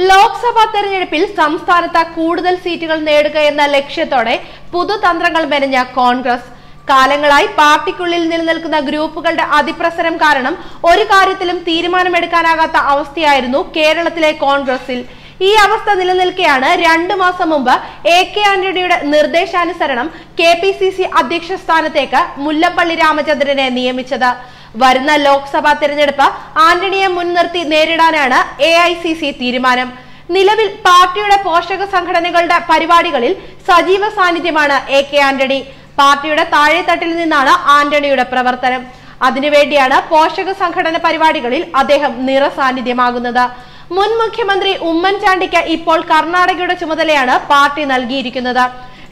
ലോക്സഭാ തെരഞ്ഞെടുപ്പിൽ സംസ്ഥാനത്ത് കൂടുതൽ സീറ്റുകൾ നേടുക എന്ന ലക്ഷ്യത്തോടെ പുതുതന്ത്രങ്ങൾ മെനഞ്ഞ കോൺഗ്രസ് കാലങ്ങളായി പാർട്ടിക്കുള്ളിൽ നിലനിൽക്കുന്ന ഗ്രൂപ്പുകളുടെ അതിപ്രസരം കാരണം ഒരു കാര്യത്തിലും തീരുമാനമെടുക്കാനാകാത്ത അവസ്ഥയായിരുന്നു കേരളത്തിലെ കോൺഗ്രസിൽ. ഈ അവസ്ഥ നിലനിൽക്കെയാണ് 2 മാസം മുമ്പ് AK ആന്റണിയുടെ നിർദ്ദേശാനുസരണം KPCC അധ്യക്ഷ സ്ഥാനത്തേക്ക് മുല്ലപ്പള്ളി രാമചന്ദ്രനെ നിയമിച്ചത്. വരുന്ന ലോക്സഭാ തെരഞ്ഞെടുപ്പ് ആന്റണിയെ മുൻനിർത്തി നേരിടാനാണ് AICC തീരുമാനം. നിലവിൽ പാർട്ടിയുടെ പോഷക സംഘടനകളുടെ പരിപാടികളിൽ സജീവ സാന്നിധ്യമാണ് AK ആന്റണി. പാർട്ടിയുടെ താഴെത്തട്ടിൽ നിന്നാണ് ആന്റണിയുടെ പ്രവർത്തനം. അതിനുവേണ്ടിയാണ് പോഷക സംഘടന പരിപാടികളിൽ അദ്ദേഹം നിറസാന്നിധ്യമാകുന്നത്. മുൻ മുഖ്യമന്ത്രി ഉമ്മൻചാണ്ടിക്ക് ഇപ്പോൾ കർണാടകയുടെ ചുമതലയാണ് പാർട്ടി നൽകിയിരിക്കുന്നത്.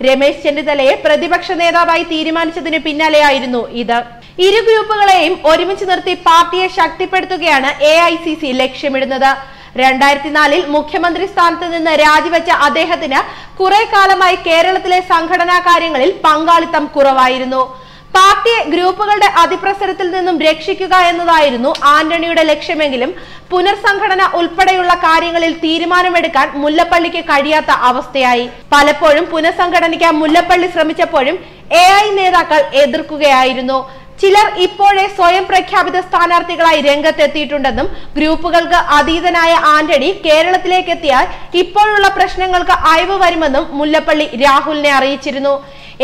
രമേശ് ചെന്നിത്തലയെ പ്രതിപക്ഷ നേതാവായി തീരുമാനിച്ചതിന് പിന്നാലെയായിരുന്നു ഇത്. ഇരു ഗ്രൂപ്പുകളെയും ഒരുമിച്ച് നിർത്തി പാർട്ടിയെ ശക്തിപ്പെടുത്തുകയാണ് AICC ലക്ഷ്യമിടുന്നത്. 2004-ൽ മുഖ്യമന്ത്രി സ്ഥാനത്ത് നിന്ന് രാജിവെച്ച അദ്ദേഹത്തിന് കുറെ കാലമായി കേരളത്തിലെ സംഘടനാ കാര്യങ്ങളിൽ പങ്കാളിത്തം കുറവായിരുന്നു. പാർട്ടിയെ ഗ്രൂപ്പുകളുടെ അതിപ്രസരത്തിൽ നിന്നും രക്ഷിക്കുക എന്നതായിരുന്നു ആന്റണിയുടെ ലക്ഷ്യമെങ്കിലും പുനർസംഘടന ഉൾപ്പെടെയുള്ള കാര്യങ്ങളിൽ തീരുമാനമെടുക്കാൻ മുല്ലപ്പള്ളിക്ക് കഴിയാത്ത അവസ്ഥയായി. പലപ്പോഴും പുനഃസംഘടനയ്ക്ക് മുല്ലപ്പള്ളി ശ്രമിച്ചപ്പോഴും AI നേതാക്കൾ എതിർക്കുകയായിരുന്നു. ചിലർ ഇപ്പോഴേ സ്വയം പ്രഖ്യാപിത സ്ഥാനാർത്ഥികളായി രംഗത്തെത്തിയിട്ടുണ്ടെന്നും ഗ്രൂപ്പുകൾക്ക് അതീതനായ ആന്റണി കേരളത്തിലേക്ക് എത്തിയാൽ ഇപ്പോഴുള്ള പ്രശ്നങ്ങൾക്ക് അയവ് വരുമെന്നും മുല്ലപ്പള്ളി രാഹുലിനെ അറിയിച്ചിരുന്നു.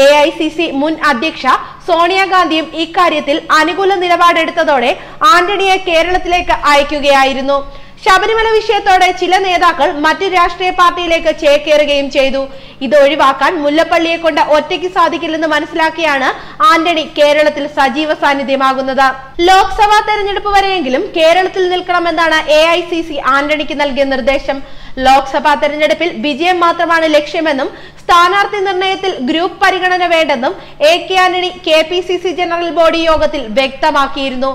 AICC മുൻ അധ്യക്ഷ സോണിയാഗാന്ധിയും ഇക്കാര്യത്തിൽ അനുകൂല നിലപാടെടുത്തതോടെ ആന്റണിയെ കേരളത്തിലേക്ക് അയക്കുകയായിരുന്നു. ശബരിമല വിഷയത്തോടെ ചില നേതാക്കൾ മറ്റ് രാഷ്ട്രീയ പാർട്ടിയിലേക്ക് ചേക്കേറുകയും ചെയ്തു. ഇത് ഒഴിവാക്കാൻ മുല്ലപ്പള്ളിയെ കൊണ്ട് ഒറ്റയ്ക്ക് സാധിക്കില്ലെന്ന് മനസ്സിലാക്കിയാണ് ആന്റണി കേരളത്തിൽ സജീവ സാന്നിധ്യമാകുന്നത്. ലോക്സഭാ തെരഞ്ഞെടുപ്പ് വരെയെങ്കിലും കേരളത്തിൽ നിൽക്കണമെന്നാണ് AICC ആന്റണിക്ക് നൽകിയ നിർദ്ദേശം. ലോക്സഭാ തെരഞ്ഞെടുപ്പിൽ വിജയം മാത്രമാണ് ലക്ഷ്യമെന്നും സ്ഥാനാർത്ഥി നിർണയത്തിൽ ഗ്രൂപ്പ് പരിഗണന വേണ്ടെന്നും AK Antony KPCC general body യോഗത്തിൽ വ്യക്തമാക്കിയിരുന്നു.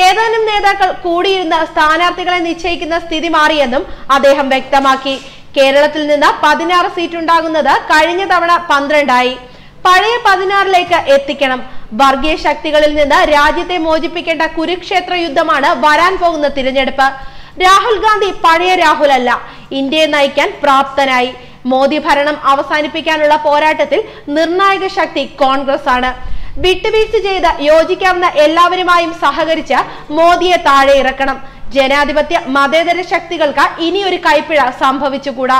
ഏതാനും നേതാക്കൾ കൂടിയിരുന്ന് സ്ഥാനാർത്ഥികളെ നിശ്ചയിക്കുന്ന സ്ഥിതി മാറിയെന്നും അദ്ദേഹം വ്യക്തമാക്കി. കേരളത്തിൽ നിന്ന് 16 സീറ്റ് ഉണ്ടാകുന്നത് കഴിഞ്ഞ തവണ 12 ആയി. പഴയ 16ലേക്ക് എത്തിക്കണം. വർഗീയ ശക്തികളിൽ നിന്ന് രാജ്യത്തെ മോചിപ്പിക്കേണ്ട കുരുക്ഷേത്ര യുദ്ധമാണ് വരാൻ പോകുന്ന തിരഞ്ഞെടുപ്പ്. രാഹുൽ ഗാന്ധി പഴയ രാഹുൽ അല്ല, ഇന്ത്യയെ നയിക്കാൻ പ്രാപ്തനായി. മോദി ഭരണം അവസാനിപ്പിക്കാനുള്ള പോരാട്ടത്തിൽ നിർണായക ശക്തി കോൺഗ്രസ് ആണ്. വിട്ടുവീഴ്ച ചെയ്ത് യോജിക്കാവുന്ന എല്ലാവരുമായും സഹകരിച്ച് മോദിയെ താഴെ ഇറക്കണം. ജനാധിപത്യ മതേതര ശക്തികൾക്ക് ഇനിയൊരു കൈപ്പിഴ സംഭവിച്ചുകൂടാ.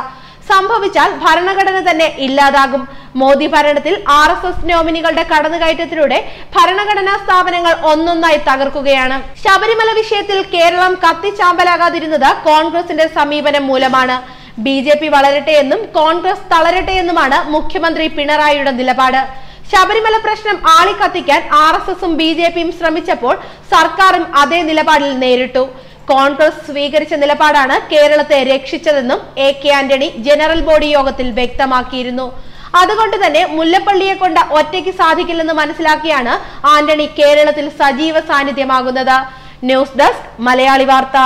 സംഭവിച്ചാൽ ഭരണഘടന തന്നെ ഇല്ലാതാകും. മോദി ഭരണത്തിൽ RSS നോമിനികളുടെ കടന്നുകയറ്റത്തിലൂടെ ഭരണഘടനാ സ്ഥാപനങ്ങൾ ഒന്നൊന്നായി തകർക്കുകയാണ്. ശബരിമല വിഷയത്തിൽ കേരളം കത്തിച്ചാമ്പലാകാതിരുന്നത് കോൺഗ്രസിന്റെ സമീപനം മൂലമാണ്. BJP വളരട്ടെ എന്നും കോൺഗ്രസ് തളരട്ടെ എന്നുമാണ് മുഖ്യമന്ത്രി പിണറായിയുടെ നിലപാട്. ശബരിമല പ്രശ്നം ആളിക്കത്തിക്കാൻ RSSും BJPയും ശ്രമിച്ചപ്പോൾ സർക്കാരും അതേ നിലപാടിൽ നേരിട്ടു. കോൺഗ്രസ് സ്വീകരിച്ച നിലപാടാണ് കേരളത്തെ രക്ഷിച്ചതെന്നും AK ആന്റണി ജനറൽ ബോഡി യോഗത്തിൽ വ്യക്തമാക്കിയിരുന്നു. അതുകൊണ്ട് തന്നെ മുല്ലപ്പള്ളിയെ കൊണ്ട് ഒറ്റയ്ക്ക് സാധിക്കില്ലെന്ന് മനസ്സിലാക്കിയാണ് ആന്റണി കേരളത്തിൽ സജീവ സാന്നിധ്യമാകുന്നത്. ന്യൂസ് ഡെസ്ക് മലയാളി വാർത്ത.